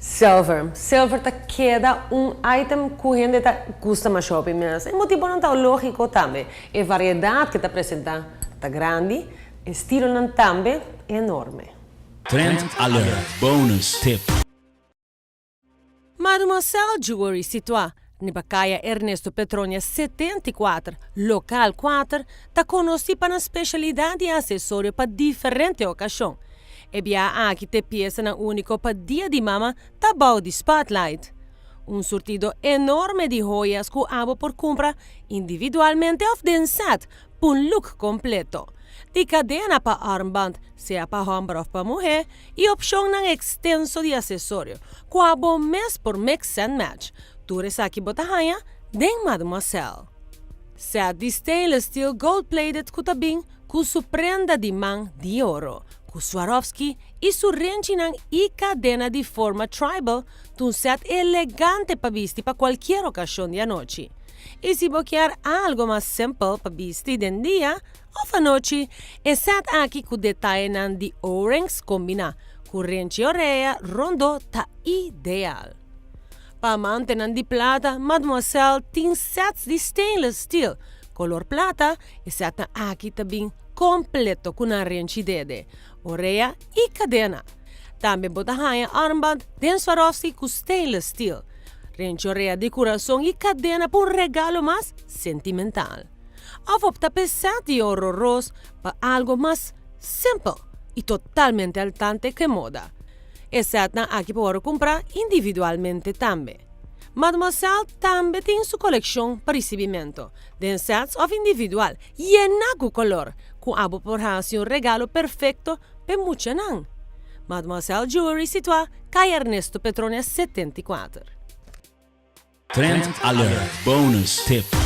Silver. Silver ta queda item corrente ta custa mais shopping, mas é motivo não tá lógico também. E variedade que ta apresenta ta grande, estilo não também é enorme. Trend Alert Bonus Tip. Mademoiselle Jewelry situa na Bacaia Ernesto Petronia 74, local 4, ta conosci para uma especialidade de acessório para diferentes ocasiões. E bia aqui te peça na único para dia de mama ta bau de spotlight. Surtido enorme de joias que abo por compra individualmente ou densat, por look completo. De cadena para armband, seja para homem ou para mulher, e opção ng extenso de acessório, que abo mes por mix and match. Tures aqui botahanha, den Mademoiselle. Set de stainless steel gold-plated kutabing, com sua prenda de mão de ouro, com Swarovski e sua rentinang e cadena de forma tribal, um set elegante para vestir para qualquer ocasião de noite. E se quer algo mais simple para vestir de dia ou à noite, é set aqui com detalhe de O-rings combina, com rente orelha rondo tá ideal. Para manter de plata, Mademoiselle tem sets de stainless steel, color plata, e set aqui também completo com a rente dede, orelha e cadena. Também botahanha armband de Swarovski com stainless steel. Rente orelha de coração e cadena para regalo mais sentimental. Ou opta por set de ouro rosa para algo mais simple e totalmente al tante que moda. E set aqui para comprar individualmente também. Mademoiselle também tem sua coleção para recebimento, de sets of individual, llena com color, com abo por fazer regalo perfeito para muita nan. Mademoiselle Jewelry situa Caia Ernesto Petronia 74. Trend Alert Bonus Tip.